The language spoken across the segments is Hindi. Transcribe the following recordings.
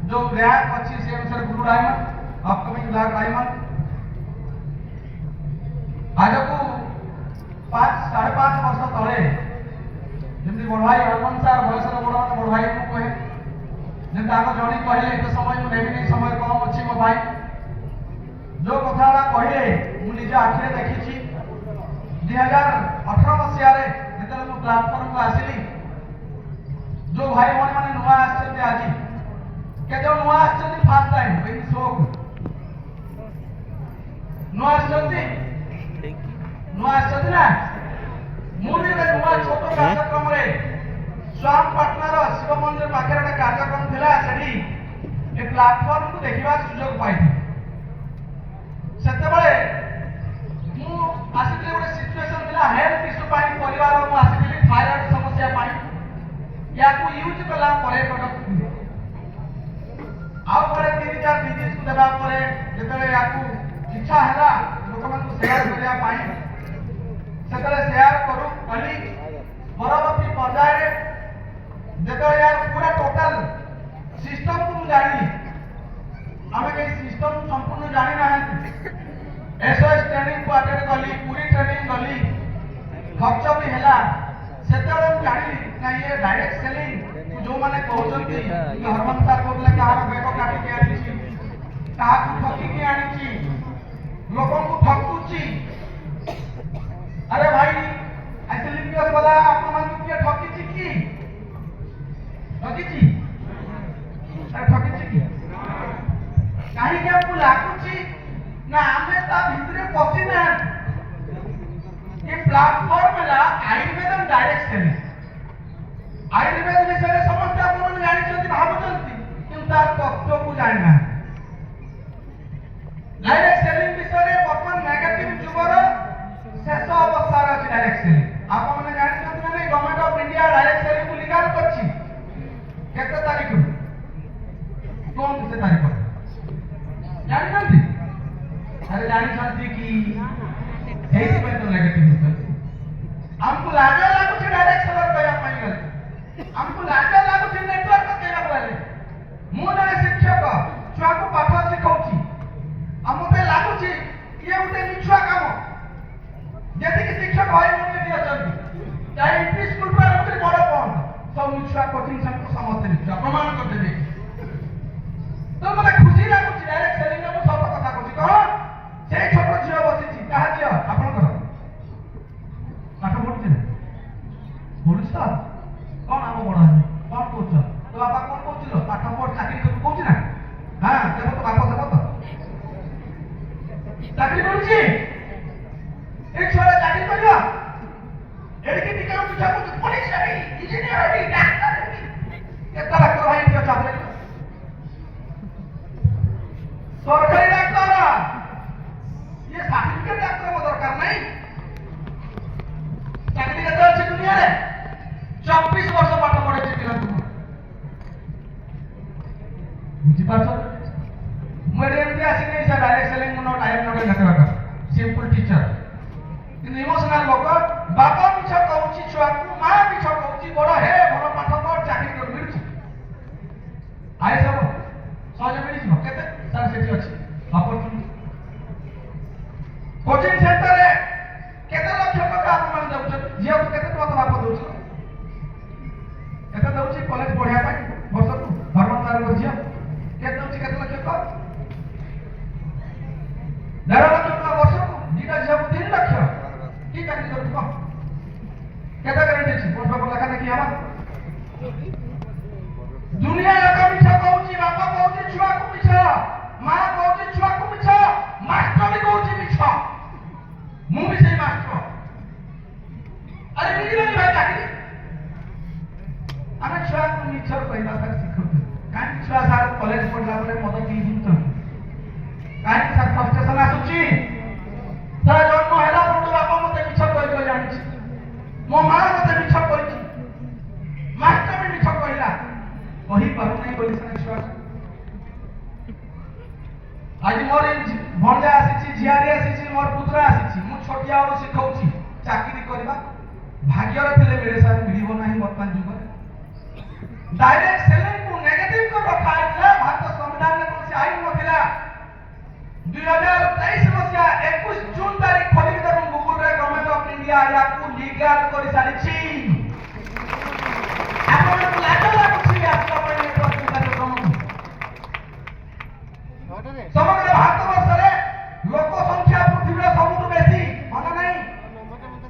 जो रैंक अच्छी से अनुसार blue diamond upcoming black diamond आज को 5-5.5 वर्ष तले जमी बड़ भाई हनुमान सार बयस बड़ मैंने बड़ भाई को कहे जमी आग जड़ी कहले एत समय मुझे नहीं समय कम अच्छी मो भाई जो कथा कहले मुझे आखिरे देखी 2018 मसीह जो प्लाटफर्म को आसली जो भाई भाई मैंने नुआ आज के जो नुआ फास्ट टाइम शो नुआ नुआ ना मुझे नुआ छोट कार्यक्रम स्वाम पाटनार शिव मंदिर पाखे गोटे कार्यक्रम था से प्लाटफर्म को देखा सुजोग पाई से आसी गोटे सिचुएशन था हेल्थ इश्यू परिवार मुझे थायराइड समस्या या यूज कला आउे 3-4 डिजीज को देवा जो इच्छा है लोक मान सेयार करने से सेयार करूँ कली परवर्ती पर्याय जो यार पूरा टोटाल सिस्टम को जानी आम कहीं सिस्टम संपूर्ण जानी ना एसओएस ट्रेनिंग को अटेंड कली पूरी ट्रेनिंग गली खर्च भी है से जानी ना ये डायरेक्ट सेलिंग जो मैंने कहते हरमन सार कहते कहार बेक काटिक आनी ठकिक आनी लोक ठकुची अरे भाई आइसलिंग बोला आप किए ठकिची कि ठकिची अरे ठकिची कि कहीं आपको लगुच ना आमे ता भितरे पसी ना ये प्लेटफॉर्म है आयुर्वेद डायरेक्ट सेलिंग आयुर्वेद विषय समस्त आप जानी भावुंट कि तत्व को जाना डायरेक्ट सेलिंग विषय बर्तमान नेगेटिव जुगर शेष अवस्था अच्छी डायरेक्ट सेलिंग आप जानी ना government of India direct selling को लीगल करछि केते तारीख कौन से तारीख जानी अरे जानी कि तो नेगेटिव हमको लाजा लागुच डायरेक्ट सेलर कहया हमको लाजा लागुच नेटवर्क कहया बोले मु जने शिक्षक छुआ को पाठ सिखाउची हमते लागुच ये उते मिछुआ काम जति कि शिक्षक होय मुझे दिया चलती चाहे इंग्लिश स्कूल पर हमते बड़ पढ़ सब मिछुआ कोचिंग सेंटर समस्त मिछुआ प्रमाण कर देबे तो मते खुशी लागुच डायरेक्ट सेलिंग में सब कथा कहूची कह से छोट झियो बसिची कहा झियो आपण कर पाठ पढ़ुचे पढ़ुछ कौन आम बड़ कौन कौच तो बापा कौन कौन पाठ पढ़ चाकरी कर कौच ना हाँ देव तो बाप देव तो चाकरी करुची एक छुआ चाकरी करियो एडिके टिका पूछा को पुलिस रे इंजीनियर रे डॉक्टर रे केता डॉक्टर भाई दियो चाकरी सरकारी डॉक्टर ये सर्टिफिकेट डॉक्टर को दरकार नहीं चाकरी केते अछि दुनिया रे 24 वर्ष पाठ पढ़े पिला तुम बुझी पाछो मीडियम के आसी नहीं से डायरेक्ट सेलिंग नो टाइम न लेते बाका सिंपल टीचर इन इमोशनल लोक बापा मिछ कहउची छुआ को मां मिछ कहउची बड़ हे बड़ पाठ पढ़ चाकरी कर मिलुची आए सब सहज मिलिछ केते सर सेठी अछि अपॉर्चुनिटी कोचिंग सेंटर रे केते लक्ष टका आप मान दउछ जे केते टका बाप दउछ केते दउछ कॉलेज पढ़िया ପାଇଁ ବର୍ଷକୁ ହରମନ ସାର ଝିଅ କେତେ ଦଉଚି କେତେ ଲକ୍ଷ ଟଙ୍କା 11 ଲକ୍ଷ ଟଙ୍କା ବର୍ଷକୁ ଦିଟା ଝିଅକୁ 3 ଲକ୍ଷ କି ଚାକରି କରୁ କହ କେତେ ଗ୍ୟାରେଣ୍ଟି ଅଛି କୋର୍ଟ पेपर ଲେଖା ଦେଖି हवा दुनिया लोक मिछ कहउची बाप कहउची छुआ को मिछ मां कहउची छुआ को मिछ मास्टर भी कहउची मिछ मु भी सही मास्टर अरे मिलिबनी भाई चाकरी आमे छुआ को मिछ कहला सर सिखौते काहे छुआ सार कॉलेज पढ़ला बेले मद पी दिउत काहे सर फ्रस्ट्रेशन आसुची सर जन्म हैला बड़ बाप मते मिछ कहि जानिछि मो मां मते मिछ कहिछि मास्टर भी मिछ कहला कहि पारु नै बोली सर छुआ आज मोर भंडा आसीछि झियारी आसीछि मोर पुत्र आसीछि मु छोटिया और सिखौछि चाकरी करबा भाग्य रे थिले मेरे साथ मिलिबो नाही वर्तमान जुग डायरेक्ट सेलिंग को नेगेटिव 2023 ମସିହା 21 ଜୁନ୍ ତାରିଖ ଖୋଲିକି ଦେଖୁନ୍ ଗୁଗଲ ରେ ଗଭର୍ଣ୍ଣମେଣ୍ଟ ଅଫ ଇଣ୍ଡିଆ ୟାକୁ ଲିଗାଲ କରି ସାରିଛି। ଆପଣଙ୍କୁ ଲାଜ ଲାଗୁଛି ଆସିଲା ପରେ ନେଟୱାର୍କ କାର୍ଯ୍ୟକ୍ରମକୁ। ସମଗ୍ର ଭାରତବର୍ଷରେ ଲୋକ ସଂଖ୍ୟା ପୃଥିବୀର ସବୁଠୁ ବେଶୀ, ହଁ ନା ନାହିଁ?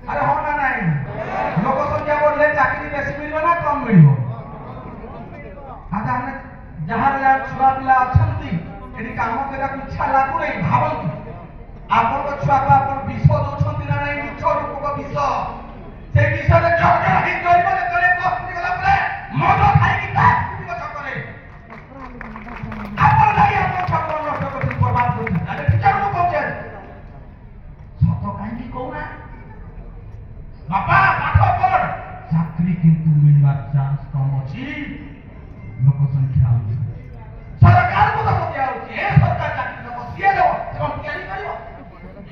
ଆରେ ହଁ ନା ନାହିଁ? ଲୋକ ସଂଖ୍ୟା ବଢିଲେ ଚାକିରି ବେଶୀ ମିଳିବ ନା କମ ମିଳିବ? ଆମେ ଯାହାର ଛୁଆ ପିଲା ଅଛନ୍ତି ଏଠି କାମ କରିବାକୁ ଇଚ୍ଛା ଲାଗୁନି, ଭାବନ୍ତୁ ଆପଣଙ୍କ ଛୁଆକୁ ଆପଣ ବିଷ ଦଉଛନ୍ତି ନା ନାହିଁ? ମିଛ ରୂପକ ବିଷ। ସେ ବିଷରେ ଜର୍ଜର ହେଇ ରହିବ ଯେତେବେଳେ ବସ୍ତି ଗଲା ପରେ ମଦ ଖାଇକି ତାସ୍ ପିଟିବ ଛକରେ। ଆପଣ ଯାଇ ଆପଣ ଛକ ନଷ୍ଟ କରୁଛନ୍ତି, ବର୍ବାଦ କରୁଛନ୍ତି। ଆରେ ଟିଚରକୁ କହୁଛେ ସତ କାହିଁକି କହୁନା? ବାପା ପାଠ ପଢ, ଚାକିରି କିନ୍ତୁ ମିଳିବାର ଚାନ୍ସ କମ ଅଛି। ଲୋକ ସଂଖ୍ୟା ଅଛି, ସରକାରକୁ ଦୋଷ ଦିଆଯାଉଛି। ଏ ସରକାର ଚାକିରି ଦବ, ସିଏ ଦବ, ସେ କଣ ତିଆରି କରିବ?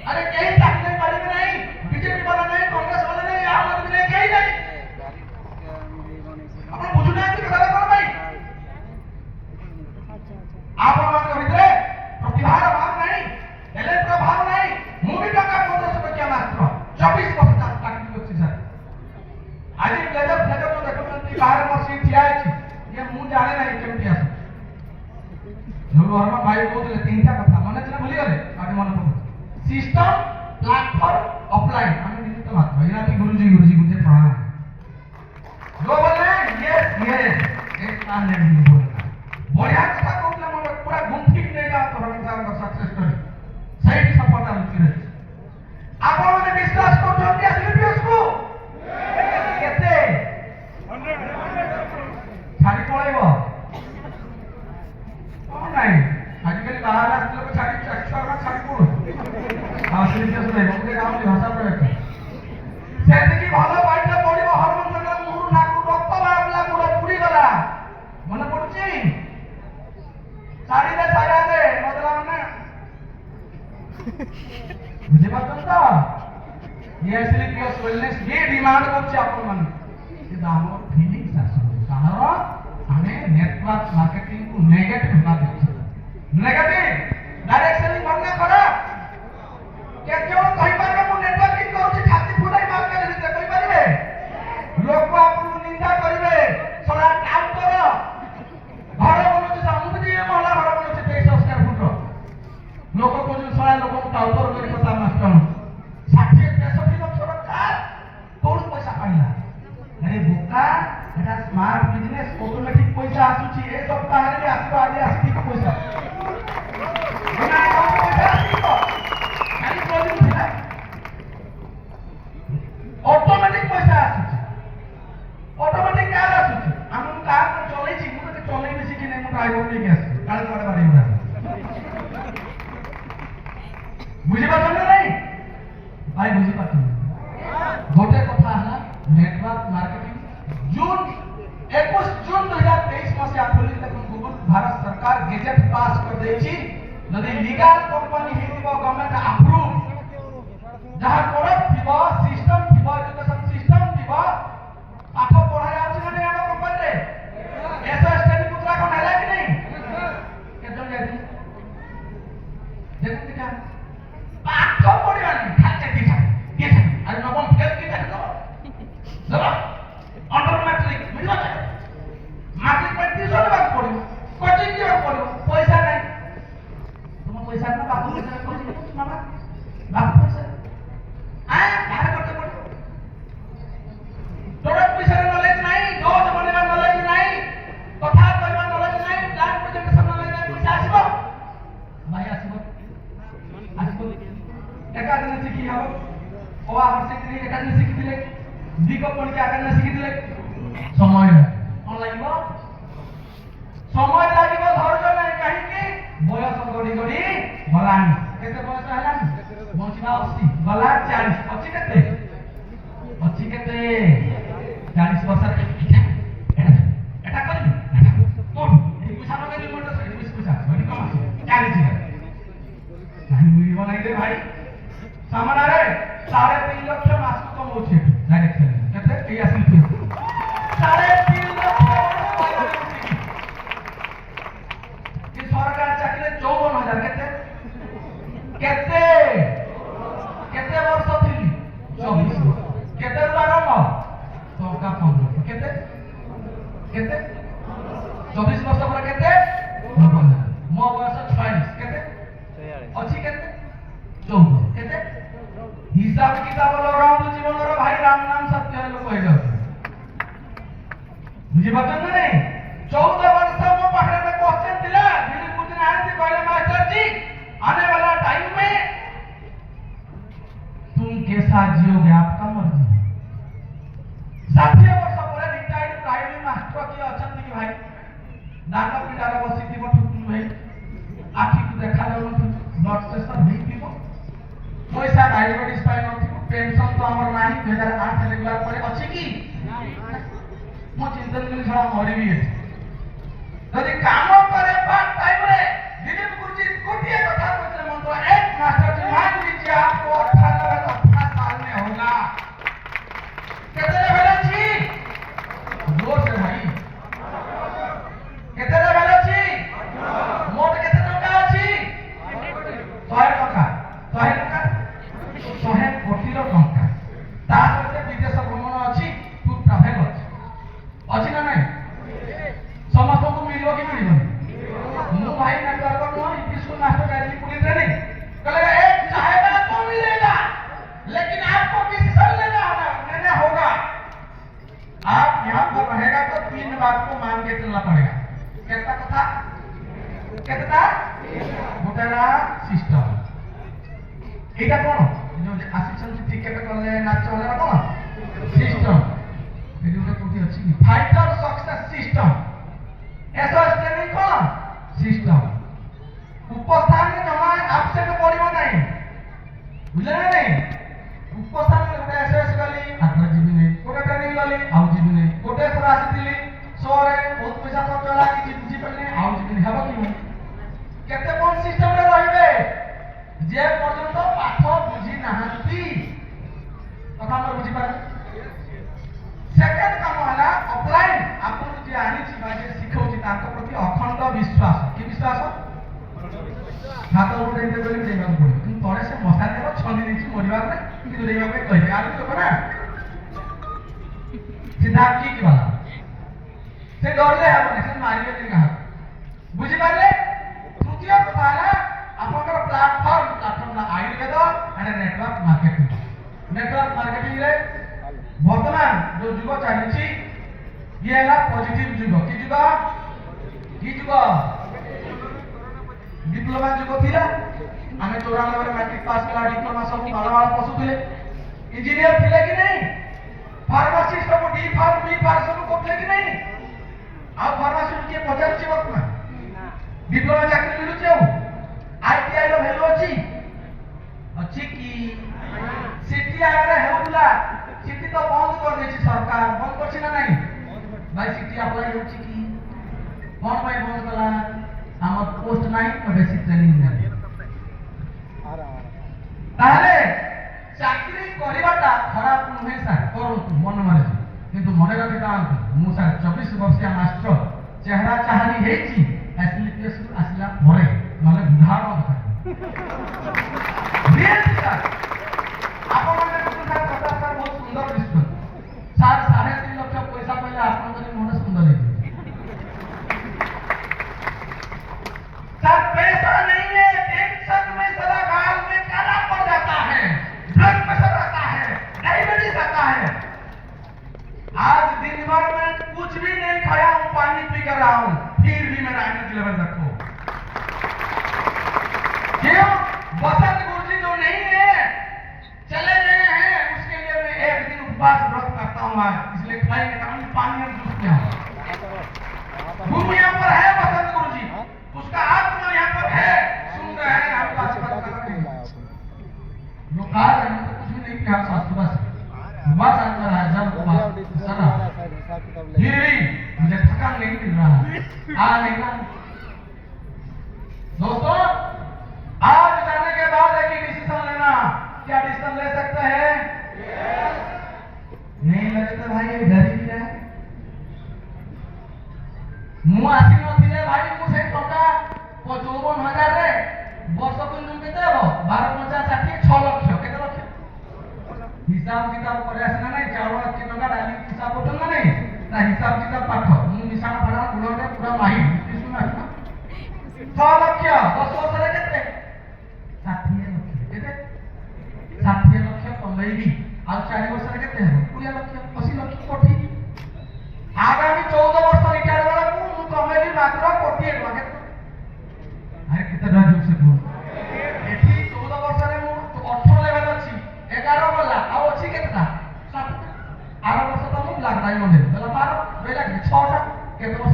ଆରେ କେହି ଚାକିରି ପାରିବେ ନାହିଁ, ବିଜେପି ବାଲା ନାହିଁ, କଂଗ୍ରେସ ବାଲା ନାହିଁ, ଆମ୍ ଆଦମୀ ନାହିଁ, କେହି ନାହିଁ। ଆପଣ ବୁଝୁନାହାନ୍ତି କଥାଟା କଣ ପାଇଁ? ଆପଣମାନଙ୍କ ଭିତରେ ପ୍ରତିଭାର ଭାବ ନାହିଁ, ଟ୍ୟାଲେଣ୍ଟର ଭାବ ନାହିଁ। ମୁଁ ବି ଟଙ୍କା 1500 ଟଙ୍କିଆ ମାତ୍ର 24 ବର୍ଷ ଚାକିରି କରିଛି ସାର୍। ଆଜି ବ୍ଲେଜର ଫ୍ଲେଜର ଯୋଉ ଦେଖୁଛନ୍ତି ବାହାରେ ବସି ଠିଆ ହେଇଛି, ଇଏ ମୁଁ ଜାଣେ ନାହିଁ କେମିତି ଆସୁ। ହରମ ଭାଇ କହୁଥିଲେ ତିନିଟା କଥା ମନେ ଅଛି ନା ଭୁଲିଗଲେ? ଆଜି ମନେ ପଡୁଛି। System, platform, offline. ଆମେ ନିମିତ୍ତ ମାତ୍ର। ଇରାନୀ ଗୁରୁजी ଗୁरुजी प्रणाम। जो बोले यस यस एक काम नहीं बोलना। बढ़िया কথা কইলে মনে পুরা গুন্থি নেই যাও তো রমজান सक्सेस स्टोरी। सही सफलता लुचि रही। ଆପଣ ମାନେ ବିଶ୍ୱାସ କରୁଛନ୍ତି ଆସିଲିपिଏସକୁ? କେତେ? 100 ଛାଡ଼ି ପଳେଇବ। नहीं आजिकल बाहर आसते लोग छाड़ी अक्षर छाड़ी पड़ो सीरियस नहीं मुझे गांव की भाषा प्रयोग सेति की भालो बाइटा पड़िबो हरमन सगला मुहु नाकु रक्त बाबला मुरो पुरी गला मने पड़ुची साड़ी दे साया दे बदला माने बुझे पाछन तो ये स्लीपियस वेलनेस ये डिमांड करछि आपन माने कि हमर फीलिंग्स आसो काहर आमे नेटवर्क मार्केटिंग को नेगेटिव ना देखि नेगेटिव डायरेक्ट सेलिंग बंद करो के केवल कहि पारे मु नेटवर्किंग करूछि छाती फुटाई मार्केट भितर कहि पारिबे लोक आपन निंदा करिवे सला टाउट करो घर बनउछि समुद्री महला घर बनउछि 23 स्क्वायर फुट लोक को जो सला लोक को टाउट करि पता मास्टर 60 63 लाख टका कोन पैसा पाइला अरे बोका एटा स्मार्ट बिजनेस ऑटोमेटिक पैसा आसुची ए सप्ताह रे आसो आगे आस्ती पैसा बिना अकाउंट पैसा आसीबो खाली प्रोजेक्ट थिला ऑटोमेटिक पैसा आसुची ऑटोमेटिक कार आसुची हम कार को चलै छी मु तो चलै बेसी कि नै मु ड्राइवर नै आसी काल पड़े बारे उड़ा बुझि पाछन नै भाई बुझि पाछन गोटे कथा हला नेटवर्क मार्केटिंग जून 21 जून 2023 मसिया खोली देखुन गूगल भारत सरकार गेजेट पास कर देछि यदि लीगल कंपनी हेतिबो गवर्नमेंट अप्रूव जहां प्रोडक्ट थिबो सिस्टम थिबो एजुकेशन सिस्टम थिबो पाठ पढ़ा जाउछि ना हम कंपनी रे एसो स्टडी कुतरा कोन हैला कि नहीं केजन जाई देखु दिखा पाठ पढ़िबानी खाते दिखा अरे नबम फेल की देखो जरा अंडर मैट्रिक मिलबा मैट्रिक पर 300 टका पड़िबो कोचिंग के पड़िबो पैसा नहीं तुम पैसा ना बापू पैसा कोचिंग मामा बापू पैसा आ बाहर करते पड़ो तोरा पैसा नॉलेज नहीं जोज बनेगा नॉलेज नहीं कथा कहबा नॉलेज नहीं प्लान प्रेजेंटेशन नॉलेज नहीं पैसा आसीबो भाई आसीबो एका दिन सिखी हो ओ आवर सिखली एका दिन सिखी दिले दिको पण के आका न सिखी दिले समय कोन लागबो समय लागबो धैर्य नहीं काहे कि बयस गडी गडी भलानी केते बयस हलानी बंचिबा 80 गला 40 अछि केते 40 वर्ष एटा करी कोन ए पैसा न गली मोटर से 20 पैसा बड़ी कम 40 काहे मिली बनाई रे भाई सामना रे 3.5 लाख मास कमौछि डायरेक्ट सेलिंग केते ए आसिल पे 3.5 लाख ये सरकार चाकरी 54000 केते दांत पिंडारे बसिथिबो ठुकुन भाई आखि को देखा जाउन ब्लड प्रेशर हेइथिबो पैसा डायबिटीज पाइ नथिबो पेंशन तो हमर नाही 2008 रेगुलर परे अछि कि मो चिंतन करी छड़ा मरि भी यदि काम करे पार्ट टाइम रे दिलीप गुरुजी कोटिए कथा कहते मंत्र एक मास्टर जी मान लीजिए आपको 18 साल में होगा कितने बेला छी जोर से भाई कितने बेला छी मोट कितने टका अछि 100 टका 100 कोटी रो टका ता सहित विदेश भ्रमण अछि तू ट्रैवल अछि ना नहीं समस्त को मिलो कि मिलिबो मु भाई नेटवर्क को स्कूल मास्टर गाड़ी पुलिस ट्रेनिंग कहेगा एक चाहेगा तो मिलेगा लेकिन आपको डिसीजन लेना होगा आप यहाँ पर रहेगा तो 3 बात को मान के चलना पड़ेगा कितना कथा कितना गोटेला सिस्टम एटा कोन जो असिस्टेंट टिकेट करले नाच वाला कोन सिस्टम ए जो कोठी अछि फाइटर सक्सेस सिस्टम ऐसा ट्रेनिंग कोन सिस्टम उपस्थान में जमा आपसे तो पड़िबो नहीं बुझले नहीं उपस्थान में गोटे एसएस गली आत्मा जीवी नहीं गोटे ट्रेनिंग गली आउ जीवी नहीं गोटे थरा आसीथिली सोरे बहुत पैसा खर्च होला कि बुझी पड़ले आउ जीवी नहीं हबो कि केते कोन सिस्टम रे रहिबे जे पर्यंत पाठ बुझी नाहंती कथा हम बुझी पारे सेकंड काम होला ऑफलाइन आपन जे आनी छी बाजे सिखौची ताको प्रति अखंड विश्वास कि विश्वास हाथ उठे दे बोली देबा पड़े तुम तोरे से मसा देबो छनी नीची मरिबार में कि देबा पे कहि आलू तो ना सीधा की वाला से डरले हबो से मारिबे कि कहा बुझी पाले तृतीय कथा है आपनकर प्लेटफॉर्म ना आयुर्वेद एंड नेटवर्क मार्केटिंग रे वर्तमान जो युग चली ये है पॉजिटिव युग कि युग डिप्लोमा युग थिला आमे 94 रे मैट्रिक पास कला डिप्लोमा सब मालवाला पसु थिले इंजीनियर थिले कि नहीं फार्मासिस्ट सब डी फार्म बी फार्म सब कोथले कि नहीं आ फार्मासिस्ट के पचार छी वर्तमान डिप्लोमा चाकरी मिलु छै आईटीआई रो वैल्यू अछि कि सीटीआई रे हेउला सिटी तो बंद कर देछि सरकार बंद करछि ना नहीं भाई सिटी अप्लाई होछि कि कोन भाई बंद कला हमर पोस्ट नाही तो बेसी ट्रेनिंग नै ताले चाकरी करिबाटा खराब नुहे सा करू मन मारे किंतु मने रखि तांतु मु सर 24 वर्षीय मास्टर चेहरा चाहनी हेछि एप्लीकेशन आसिला भरे नले बुढ़ार रियल सर आपण माने सर कथा सर बहुत सुंदर दिसतो सर 3.5 लाख पैसा पहिले आपण करी मन सुंदर है सर पैसा नहीं है टेंशन में साला गाल में काला पड़ जाता है ब्लड प्रेशर आता है डायबिटीज आता है आज दिन भर में कुछ भी नहीं खाया हूं पानी पी कर रहा हूं फिर भी मेरा एनर्जी लेवल रखो क्यों बसंत गुरुजी जो नहीं है चले गए हैं उसके लिए मैं एक दिन उपवास व्रत करता हूं आज इसलिए खाएंगे ताकि पानी और जूस पिया गुरु यहाँ पर है बसंत गुरुजी उसका आत्मा यहाँ पर है सुन रहे हैं आपका आशीर्वाद कर रहे हैं लोग आ रहे हैं तो कुछ भी नहीं किया शास्त्र बस अंदर है जब सना फिर भी मुझे थकान नहीं मिल रहा आ नहीं ना दोस्तों आज जाने के बाद एक ही डिसीजन लेना क्या डिसीजन ले सकते हैं नहीं लगे तो भाई ये घर ही रहे मुँह आसी नथिले भाई मुझे टका 54,000 रे वर्ष को इनकम केते हो 12,50 60 6 लाख केते लाख हिसाब किताब करे आसना नहीं चावल के टका डाली हिसाब होतन ना नहीं ता हिसाब किताब पाठ मु निशान पढ़ा गुणने पूरा माही सुना 6 लाख 10 वर्ष रे केते 60 लाख केते 60 लाख कमैबी आ 4 वर्ष रे केते हो 20 लाख 80 लाख कोटी आगामी 14 वर्ष रिटायर वाला को मु कमैली मात्र कोटी एक लाख अरे कितना जोर से बोल एठी 14 वर्ष रे मु 18 लेवल अछि 11 वाला आ अछि केतना 7 8 वर्ष त मु लाग राई मंदिर बेला 12 बेला 6 टा केते वर्ष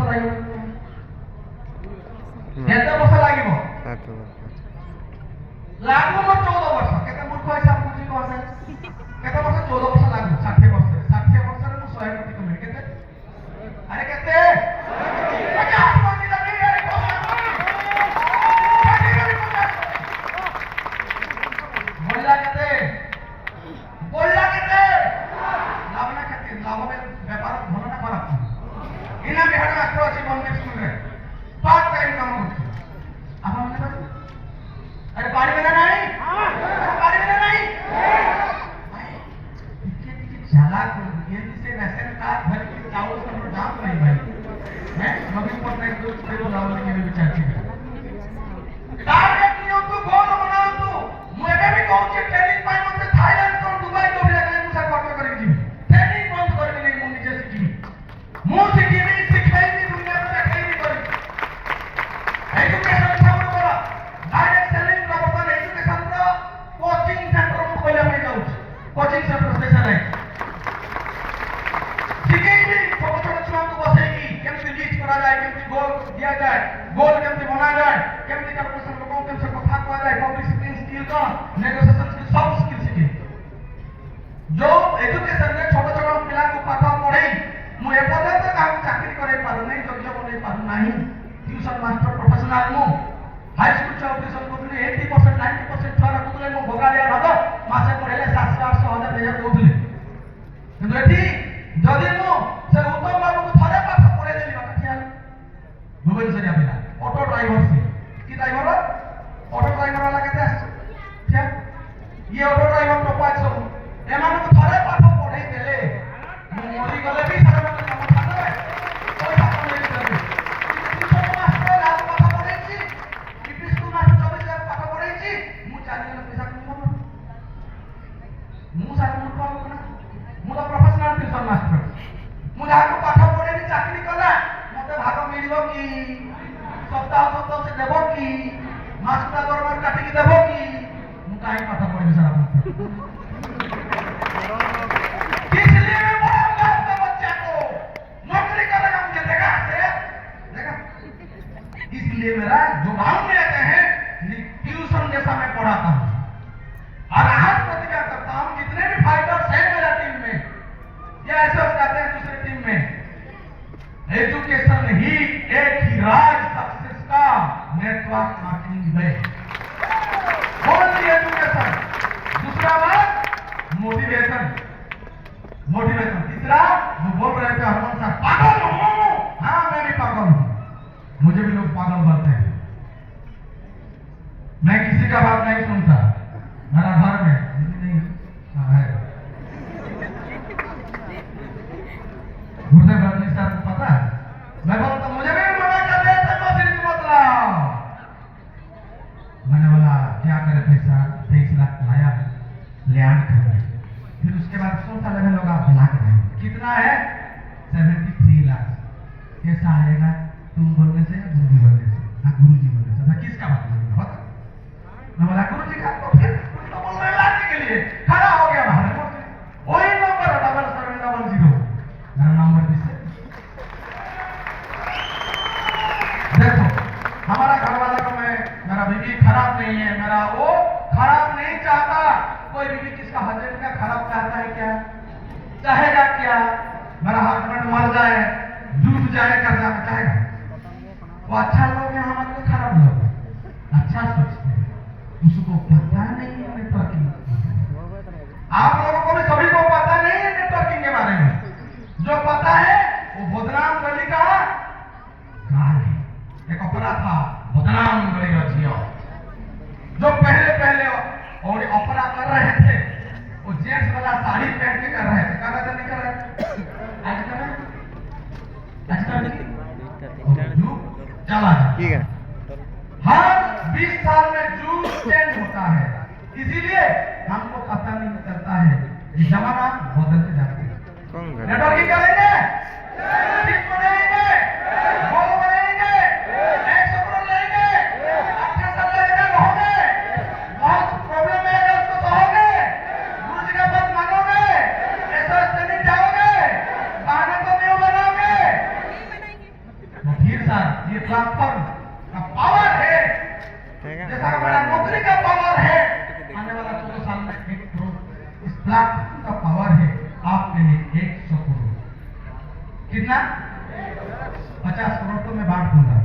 लागू में 14 वर्ष केते मूर्ख हिसाब बुझी कहसे केते वर्ष 14 वर्ष लागू 60 वर्ष रे मु 100 कोटी कमे केते अरे केते 50 कोटी लगी अरे बोलला केते लाभ ना केते लाभ में व्यापार भलो ना खराब इना बिहार में आक्रो अछि बन स्कूल रे पार्ट टाइम काम करछि आपन ने अरे बाड़ी में नहीं बाड़ी में नहीं इतने चालाक ये से राशन कार्ड भर के चावल का दाम नहीं भाई हैं नवीन पटनायक को किलो लावल के भी विचार थी डायरेक्ट नहीं हो तू गोल बना तू मुझे भी कहूं कि ट्रेनिंग पाई मत थाईलैंड को दुबई को भी लगे मुझे कॉपी कर दी ट्रेनिंग बंद कर के नहीं मुझे जैसे की मुंह से की नहीं सिखाई नहीं दुनिया में देखाई नहीं करी एजुकेशन सब करा डायरेक्ट सेलिंग का बता एजुकेशन का कोचिंग सेंटर में पहले मैं जाऊं कोचिंग सेंटर स्पेशलाइज सिखाई भी छोटे छोटे छुआ को बसेगी केमती लीड करा जाए केमती गोल दिया जाए गोल केमती बना जाए केमती कैलकुलेशन लोगों के से कथा कहा जाए पब्लिक स्पीकिंग स्किल का नेगोशिएशन स्किल सब स्किल सीखे जो एजुकेशन रे छोटे छोटे पिला को पाठ पढ़े मु ए पर्यंत काम चाकरी करे पारु नहीं योग्य बने पारु नहीं ट्यूशन मास्टर प्रोफेशनल मु हाई स्कूल चा ट्यूशन करथि 80% 90% छुआ रखुले मो भगालिया भाग मासे पढ़ेले 700 800 1000 हजार दोथले କିନ୍ତୁ ଏଠି ଯଦି ମୁଁ ସେ ଉତ୍ତମ ବାବୁକୁ ଥରେ ପାଠ ପଢେଇ ଦେଲି ବାକିଆ ଭୁବନେଶ୍ୱରିଆ ପିଲା ଅଟୋ ଡ୍ରାଇଭର ସେ କି ଡ୍ରାଇଭର ଅଟୋ ଡ୍ରାଇଭର वाला କେତେ ଆସିଛି ଠିଆ ଇଏ ଅଟୋ ଡ୍ରାଇଭର ଟପାକ ସବୁ ଏମାନଙ୍କୁ ଥରେ ପାଠ ପଢେଇ ଦେଲେ ମୁଁ ମରି ଗଲେ ବି ସାରା ମତେ କାମ ଛାଡିବେ ପଇସା କମେଇ ଦେବେ ଟିଉସନ ମାଷ୍ଟର ଲାଗ ପାଠ ପଢେଇଛି ଇପି ସ୍କୁଲ ମାଷ୍ଟର 24 ଲାଗ ପାଠ ପଢେଇଛି ମୁଁ ଚାଲିଗଲେ ପଇସା କମେଇବ ମୁଁ ସାରା ମୂର୍ଖ ହବ ନା ମୁଁ ତ ପ୍ରୋଫେସନାଲ ଟିଉସନ ମାଷ୍ଟର ମୁଁ ଯାହାକୁ ପାଠ ପଢେଇଲି ଚାକିରି କଲା ମତେ ଭାଗ ମିଳିବ କି ସପ୍ତାହ ସପ୍ତାହ ସେ ଦେବ କି ମାସଟା ଦରମା କାଟିକି ଦେବ କି ମୁଁ କାହିଁ ପାଠ ପଢିବି ସାରା ମୂର୍ଖ इसलिए मैं बोलूंगा अपने बच्चे को नौकरी करेगा मुझे देखा इसलिए मेरा जो भाव में आते हैं ट्यूशन जैसा मैं पढ़ाता हूँ और आज प्रतिज्ञा करता हूँ जितने भी फाइटर्स हैं मेरा टीम में या ऐसे हो जाते हैं दूसरे टीम में एजुकेशन ही एक ही राज सक्सेस का नेटवर्क मार्केटिंग है ओनली एजुकेशन दूसरा बात मोटिवेशन तीसरा जो बोल रहे थे हरमन साहब पागल हूं हाँ मैं भी पागल हूं मुझे भी लोग पागल बोलते हैं मैं किसी का बात नहीं सुनता मेरा घर में नहीं है गुरुदेव रजनी साहब को पता है मैं बोलता मुझे भी मना कर रहे थे मसीह मत लाओ मैंने बोला क्या करे पैसा 23 लाख लाया लैंड खरीदा फिर उसके बाद कौन सा लेवल होगा आप लाख रहे कितना है 73 लाख कैसा आएगा तुम बोलने से या गुरुजी बोलने से हाँ गुरुजी बोलने से किसका बात बोलना बता मैं बोला गुरुजी का तो फिर कुछ तो बोलने लाने के लिए खड़ा हो गया बाहर वही नंबर 7700 मेरा नंबर भी से देखो हमारा घर वाला को मैं मेरा बीवी खराब नहीं है मेरा वो खराब नहीं चाहता कोई बीवी किसका हस्बैंड का खराब चाहता है क्या चाहेगा क्या मेरा हस्बैंड मर जाए डूब जाए कर्जा में चाहेगा वो अच्छा लोग हैं हमारे खराब लोग अच्छा सोचते हैं उसको पता नहीं है नेटवर्किंग आप लोगों को भी सभी को पता नहीं है नेटवर्किंग के बारे में जो पता है वो बदनाम गली का कहानी एक अपराध था बदनाम गली का जियो जो पहले और ऑपरा कर रहे थे वो जेंट्स वाला साड़ी पहन के कर रहे थे कर रहे थे नहीं कर रहे आज कर चला ठीक है हर 20 साल में जुग चेंज होता है इसीलिए हमको पता नहीं चलता है जमाना बदलते जाते हैं नेटवर्किंग करेंगे ठीक बनाएंगे गोल बनाएंगे 100 करोड़ लेंगे 8 साल लगेगा रहोगे बहुत प्रॉब्लम है उसको कहोगे गुरुजी का बात मानोगे ऐसा नहीं जाओगे बहाने तो नहीं बनाओगे तो फिर सर ये प्लेटफॉर्म का पावर है जैसा हमारा नौकरी का पावर है, आने वाला 14 साल में 1 करोड़ इस प्लेटफॉर्म का पावर है आपके लिए 100 करोड़। कितना? 50 करोड़ तो मैं बांट दूंगा।